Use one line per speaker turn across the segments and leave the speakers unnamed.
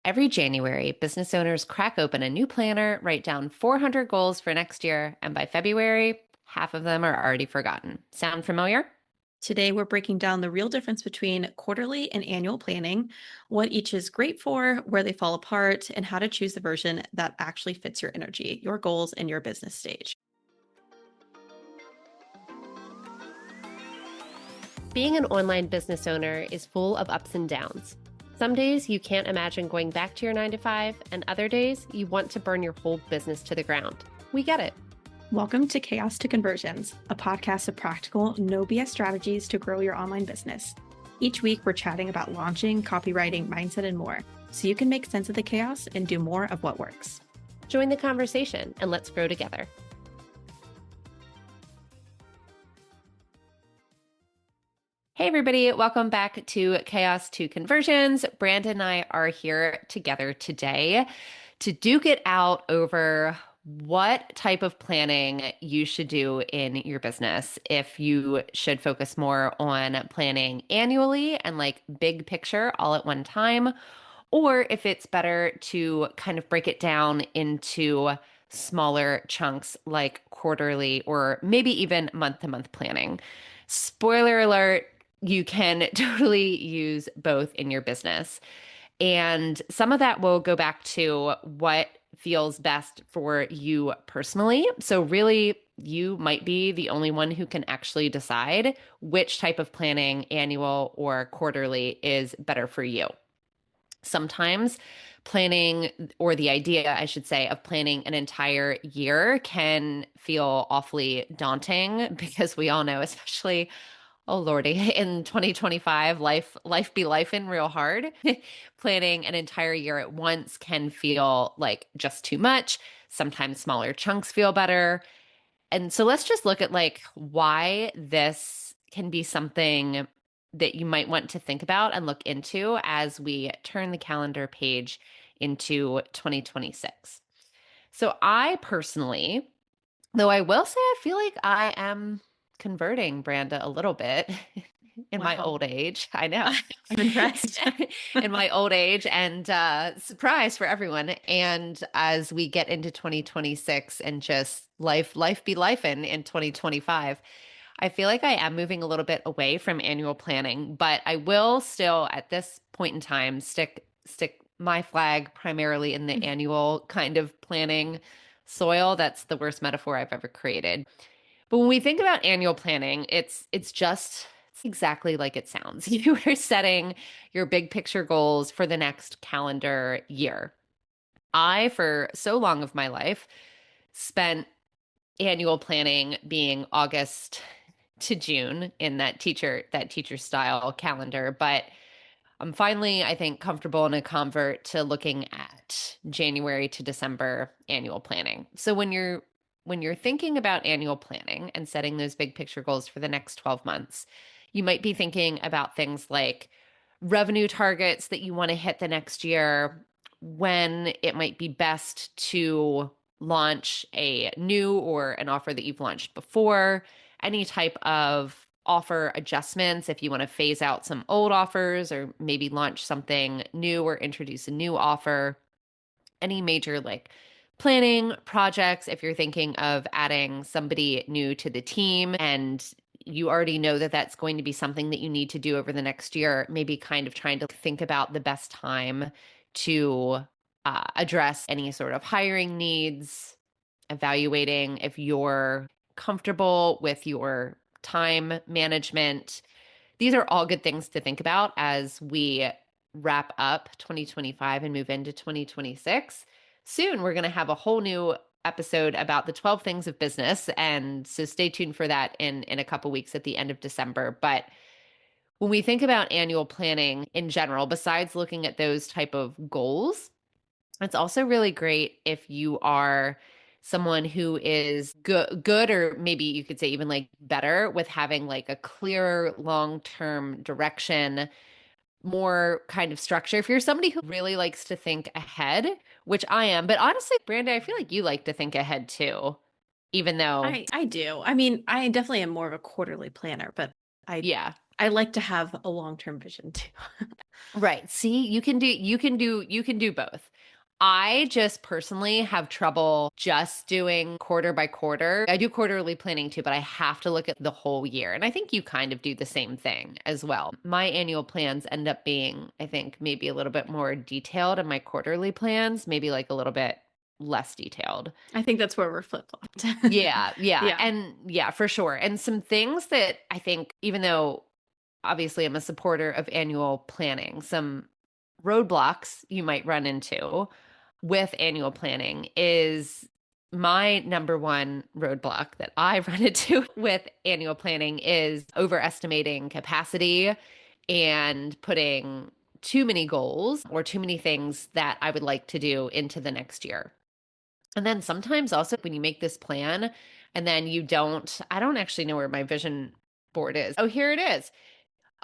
Every January, business owners crack open a new planner, write down 400 goals for next year, and by February, half of them are already forgotten. Sound familiar?
Today, we're breaking down the real difference between quarterly and annual planning, what each is great for, where they fall apart, and how to choose the version that actually fits your energy, your goals, and your business stage.
Being an online business owner is full of ups and downs. Some days you can't imagine going back to your 9 to 5, and other days you want to burn your whole business to the ground. We get it.
Welcome to Chaos to Conversions, a podcast of practical, no BS strategies to grow your online business. Each week, we're chatting about launching, copywriting, mindset, and more, so you can make sense of the chaos and do more of what works.
Join the conversation and let's grow together. Hey everybody, welcome back to Chaos to Conversions. Branda and I are here together today to duke it out over what type of planning you should do in your business. If you should focus more on planning annually and like big picture all at one time, or if it's better to kind of break it down into smaller chunks like quarterly or maybe even month-to-month planning. Spoiler alert, you can totally use both in your business. And some of that will go back to what feels best for you personally. So, really, you might be the only one who can actually decide which type of planning, annual or quarterly, is better for you. Sometimes planning, or the idea, I should say, of planning an entire year can feel awfully daunting because we all know, especially oh Lordy, in 2025, life be life in real hard. Planning an entire year at once can feel like just too much. Sometimes smaller chunks feel better. And so let's just look at like why this can be something that you might want to think about and look into as we turn the calendar page into 2026. So I personally, though I will say I feel like I am converting Branda a little bit in my
Wow,
old age. I know.
I'm impressed.
In my old age and surprise for everyone. And as we get into 2026 and just life be life in 2025, I feel like I am moving a little bit away from annual planning, but I will still at this point in time stick my flag primarily in the annual kind of planning soil. That's the worst metaphor I've ever created. But when we think about annual planning, it's exactly like it sounds. You are setting your big picture goals for the next calendar year. I, for so long of my life, spent annual planning being August to June in that teacher style calendar, but I'm finally, I think, comfortable in a convert to looking at January to December annual planning. So when you're thinking about annual planning and setting those big picture goals for the next 12 months, you might be thinking about things like revenue targets that you want to hit the next year, when it might be best to launch a new or an offer that you've launched before, any type of offer adjustments if you want to phase out some old offers or maybe launch something new or introduce a new offer, any major like planning projects if you're thinking of adding somebody new to the team and you already know that that's going to be something that you need to do over the next year, maybe kind of trying to think about the best time to address any sort of hiring needs, evaluating if you're comfortable with your time management. These are all good things to think about as we wrap up 2025 and move into 2026. Soon, we're going to have a whole new episode about the 12 things of business. And so stay tuned for that in a couple weeks at the end of December. But when we think about annual planning in general, besides looking at those type of goals, it's also really great if you are someone who is good, or maybe you could say even like better with having like a clear long-term direction, more kind of structure. If you're somebody who really likes to think ahead, which I am, but honestly, Branda, I feel like you like to think ahead too, even though,
I do. I mean, I definitely am more of a quarterly planner, but I
yeah.
I like to have a long-term vision too.
Right. See, you can do both. I just personally have trouble just doing quarter by quarter. I do quarterly planning too, but I have to look at the whole year. And I think you kind of do the same thing as well. My annual plans end up being, I think, maybe a little bit more detailed, and my quarterly plans maybe like a little bit less detailed.
I think that's where we're flip-flopped.
Yeah, yeah.
Yeah.
And yeah, for sure. And some things that I think, even though obviously I'm a supporter of annual planning, some roadblocks you might run into with annual planning is my number one roadblock that I run into with annual planning is overestimating capacity and putting too many goals or too many things that I would like to do into the next year. And then sometimes also when you make this plan and then I don't actually know where my vision board is. Oh, here it is.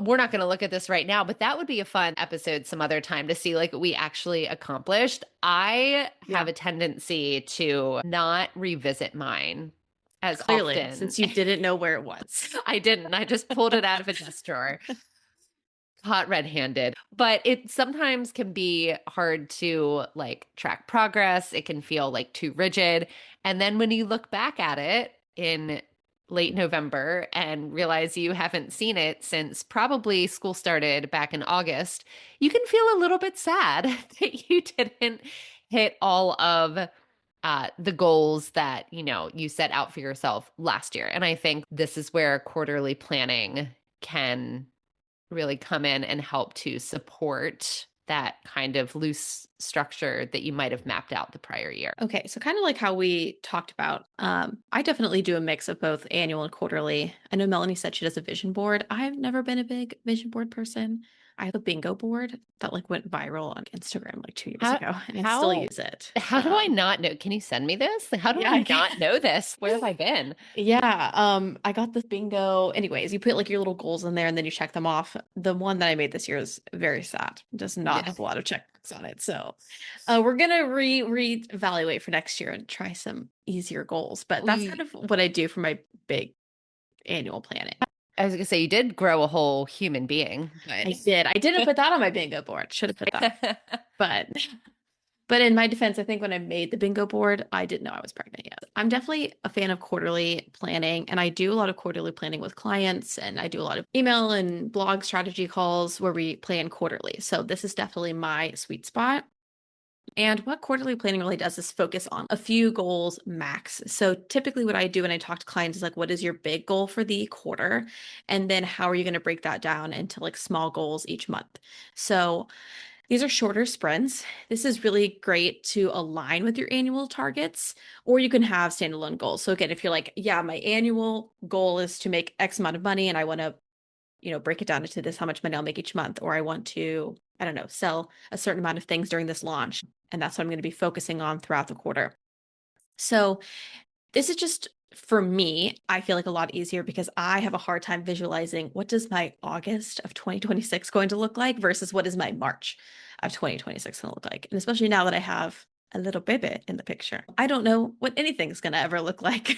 We're not going to look at this right now, but that would be a fun episode some other time to see like what we actually accomplished. I have
Yeah.
a tendency to not revisit mine as
Clearly,
often.
since you didn't know where it was.
I didn't. I just pulled it out of a desk drawer. Caught red-handed. But it sometimes can be hard to like track progress. It can feel like too rigid. And then when you look back at it in late November and realize you haven't seen it since probably school started back in August, you can feel a little bit sad that you didn't hit all of the goals that, you set out for yourself last year. And I think this is where quarterly planning can really come in and help to support that kind of loose structure that you might have mapped out the prior year.
Okay, so kind of like how we talked about, I definitely do a mix of both annual and quarterly. I know Melanie said she does a vision board. I've never been a big vision board person. I have a bingo board that like went viral on Instagram like 2 years
How
ago, and I still
how
use it.
how do I not know? Can you send me this? Like, how do
Yeah,
I not know this? Where have I been?
yeah. I got this bingo. Anyways, you put like your little goals in there and then you check them off. The one that I made this year is very sad. It does not
Yeah.
have a lot of checkmarks on it. So we're gonna reevaluate for next year and try some easier goals. But that's kind
We,
of what I do for my big annual planning.
I was gonna say you did grow a whole human being,
I did. I didn't put that on my bingo board. Should have put that.
but
But in my defense, I think when I made the bingo board, I didn't know I was pregnant yet. I'm definitely a fan of quarterly planning, and I do a lot of quarterly planning with clients, and I do a lot of email and blog strategy calls where we plan quarterly. So this is definitely my sweet spot. And what quarterly planning really does is focus on a few goals max. So typically what I do when I talk to clients is like, what is your big goal for the quarter? And then how are you going to break that down into like small goals each month? So these are shorter sprints. This is really great to align with your annual targets, or you can have standalone goals. So again, if you're like, yeah, my annual goal is to make X amount of money and I want to, break it down into this, how much money I'll make each month, or I want to, I don't know, sell a certain amount of things during this launch. And that's what I'm going to be focusing on throughout the quarter. So this is just for me, I feel like a lot easier because I have a hard time visualizing what does my August of 2026 going to look like versus what is my March of 2026 going to look like. And especially now that I have a little baby in the picture, I don't know what anything's going to ever look like.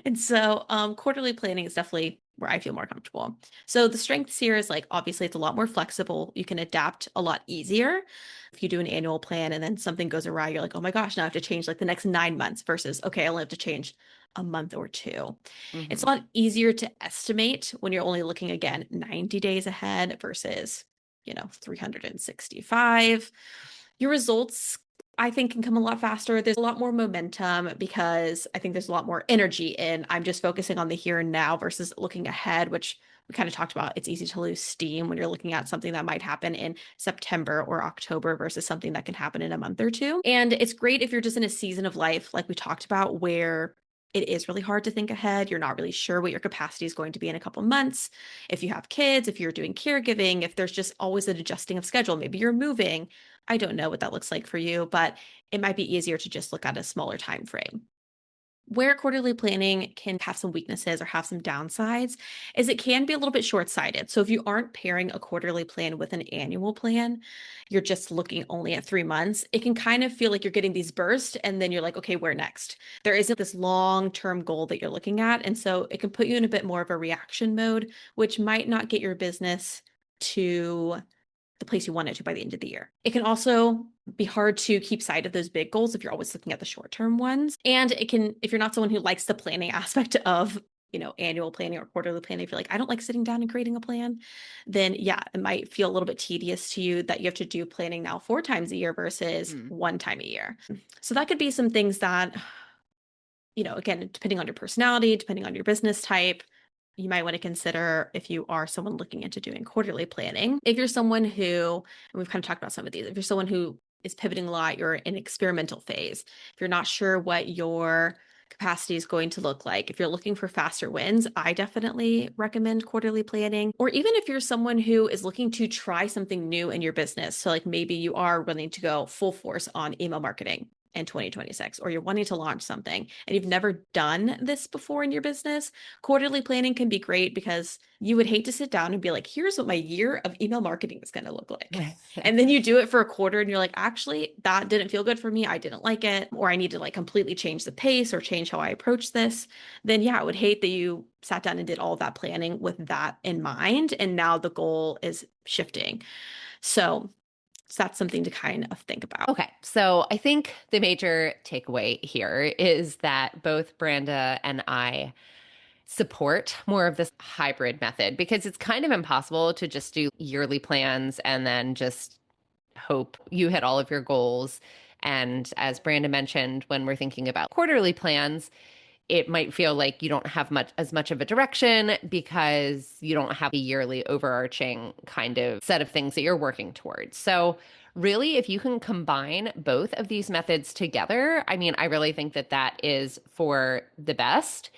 And so quarterly planning is definitely where I feel more comfortable. So the strengths here is like obviously it's a lot more flexible. You can adapt a lot easier. If you do an annual plan and then something goes awry, you're like, oh my gosh, now I have to change like the next 9 months versus okay, I only have to change a month or two. It's a
Mhm.
lot easier to estimate when you're only looking again 90 days ahead versus, 365. Your results I think can come a lot faster. There's a lot more momentum because I think there's a lot more energy in I'm just focusing on the here and now versus looking ahead, which we kind of talked about. It's easy to lose steam when you're looking at something that might happen in September or October versus something that can happen in a month or two. And it's great if you're just in a season of life, like we talked about, where it is really hard to think ahead. You're not really sure what your capacity is going to be in a couple months. If you have kids, if you're doing caregiving, if there's just always an adjusting of schedule, maybe you're moving. I don't know what that looks like for you, but it might be easier to just look at a smaller time frame. Where quarterly planning can have some weaknesses or have some downsides is it can be a little bit short-sighted. So if you aren't pairing a quarterly plan with an annual plan, you're just looking only at 3 months, it can kind of feel like you're getting these bursts and then you're like, okay, where next? There isn't this long-term goal that you're looking at. And so it can put you in a bit more of a reaction mode, which might not get your business to the place you want it to by the end of the year. It can also be hard to keep sight of those big goals if you're always looking at the short-term ones. And it can, if you're not someone who likes the planning aspect of, annual planning or quarterly planning, if you're like, I don't like sitting down and creating a plan, then yeah, it might feel a little bit tedious to you that you have to do planning now 4 times a year versus 1 time a year. So that could be some things that, again, depending on your personality, depending on your business type, you might want to consider if you are someone looking into doing quarterly planning. If you're someone who, and we've kind of talked about some of these, if you're someone who is pivoting a lot, you're in experimental phase, if you're not sure what your capacity is going to look like, if you're looking for faster wins, I definitely recommend quarterly planning. Or even if you're someone who is looking to try something new in your business, so like maybe you are willing to go full force on email marketing in 2026, or you're wanting to launch something and you've never done this before in your business, quarterly planning can be great because you would hate to sit down and be like, here's what my year of email marketing is going to look like. And then you do it for a quarter and you're like, actually, that didn't feel good for me. I didn't like it, or I need to like completely change the pace or change how I approach this. Then yeah, I would hate that you sat down and did all of that planning with that in mind. And now the goal is shifting. So that's something to kind of think about.
Okay, so I think the major takeaway here is that both Branda and I support more of this hybrid method because it's kind of impossible to just do yearly plans and then just hope you hit all of your goals. And as Branda mentioned, when we're thinking about quarterly plans, it might feel like you don't have much of a direction because you don't have a yearly overarching kind of set of things that you're working towards. So really, if you can combine both of these methods together, I mean, I really think that that is for the best.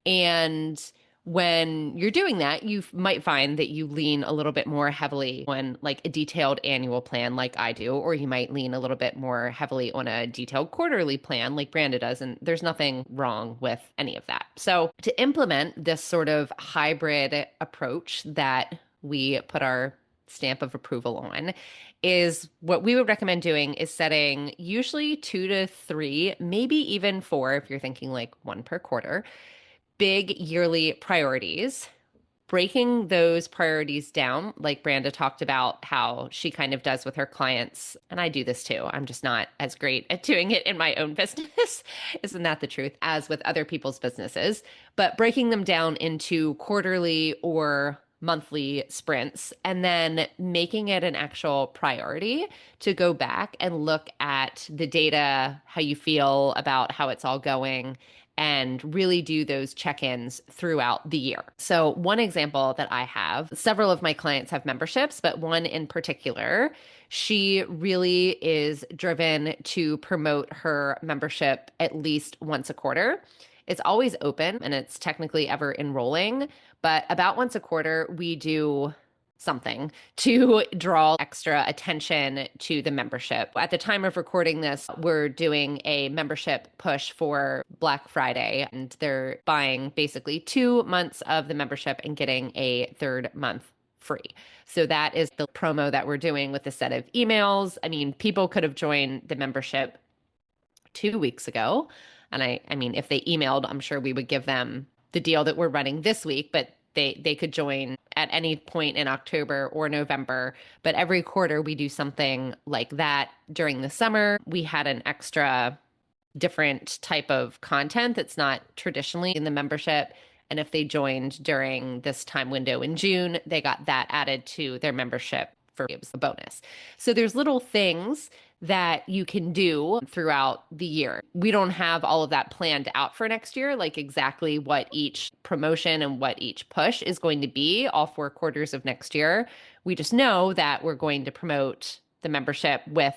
And when you're doing that, you might find that you lean a little bit more heavily on like a detailed annual plan like I do, or you might lean a little bit more heavily on a detailed quarterly plan like Branda does. And there's nothing wrong with any of that. So to implement this sort of hybrid approach that we put our stamp of approval on is what we would recommend doing is setting usually 2 to 3, maybe even 4 if you're thinking like one per quarter big yearly priorities, breaking those priorities down, like Branda talked about how she kind of does with her clients. And I do this too. I'm just not as great at doing it in my own business. Isn't that the truth? As with other people's businesses, but breaking them down into quarterly or monthly sprints and then making it an actual priority to go back and look at the data, how you feel about how it's all going, and really do those check-ins throughout the year. So one example that I have, several of my clients have memberships, but one in particular, she really is driven to promote her membership at least once a quarter. It's always open and it's technically ever enrolling, but about once a quarter, we do something to draw extra attention to the membership. At the time of recording this, we're doing a membership push for Black Friday, and they're buying basically 2 months of the membership and getting a third month free. So that is the promo that we're doing with a set of emails. I mean, people could have joined the membership 2 weeks ago. And I mean, if they emailed, I'm sure we would give them the deal that we're running this week, but they could join at any point in October or November. But every quarter we do something like that. During the summer, we had an extra different type of content that's not traditionally in the membership. And if they joined during this time window in June, they got that added to their membership for it was a bonus. So there's little things that you can do throughout the year. We don't have all of that planned out for next year, like exactly what each promotion and what each push is going to be all 4 quarters of next year. We just know that we're going to promote the membership with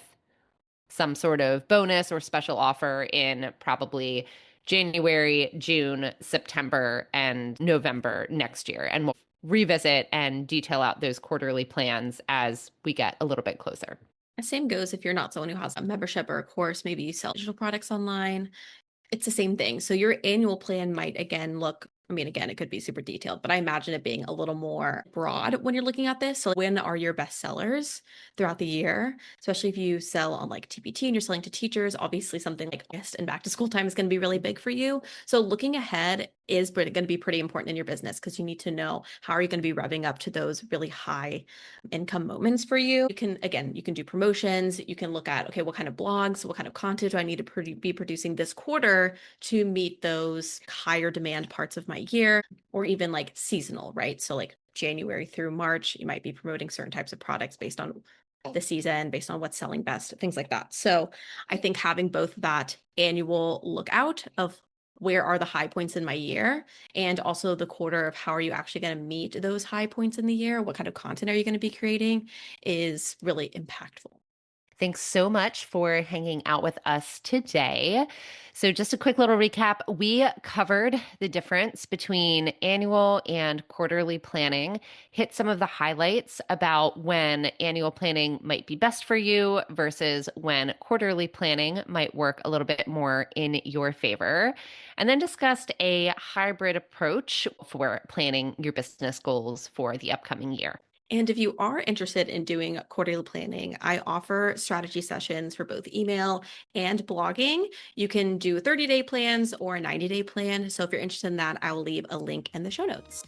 some sort of bonus or special offer in probably January, June, September, and November next year. And we'll revisit and detail out those quarterly plans as we get a little bit closer.
The same goes if you're not someone who has a membership or a course, maybe you sell digital products online. It's the same thing. So your annual plan might again look, I mean, again, it could be super detailed, but I imagine it being a little more broad when you're looking at this. So when are your best sellers throughout the year? Especially if you sell on like TPT and you're selling to teachers, obviously something like August and back to school time is going to be really big for you. So looking ahead is going to be pretty important in your business because you need to know how are you going to be revving up to those really high income moments for you. You can do promotions. You can look at, okay, what kind of blogs, what kind of content do I need to be producing this quarter to meet those higher demand parts of my year, or even like seasonal, right? So like January through March, you might be promoting certain types of products based on the season, based on what's selling best, things like that. So I think having both that annual lookout of where are the high points in my year, and also the quarter of how are you actually going to meet those high points in the year, what kind of content are you going to be creating, is really impactful.
Thanks so much for hanging out with us today. So, just a quick little recap. We covered the difference between annual and quarterly planning, hit some of the highlights about when annual planning might be best for you versus when quarterly planning might work a little bit more in your favor, and then discussed a hybrid approach for planning your business goals for the upcoming year.
And if you are interested in doing quarterly planning, I offer strategy sessions for both email and blogging. You can do 30-day plans or a 90-day plan. So if you're interested in that, I will leave a link in the show notes.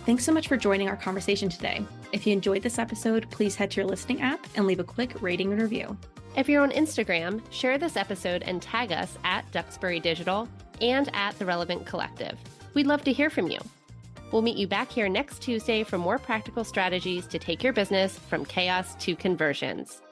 Thanks so much for joining our conversation today. If you enjoyed this episode, please head to your listening app and leave a quick rating and review.
If you're on Instagram, share this episode and tag us at Duxbury Digital and at The Relevant Collective. We'd love to hear from you. We'll meet you back here next Tuesday for more practical strategies to take your business from chaos to conversions.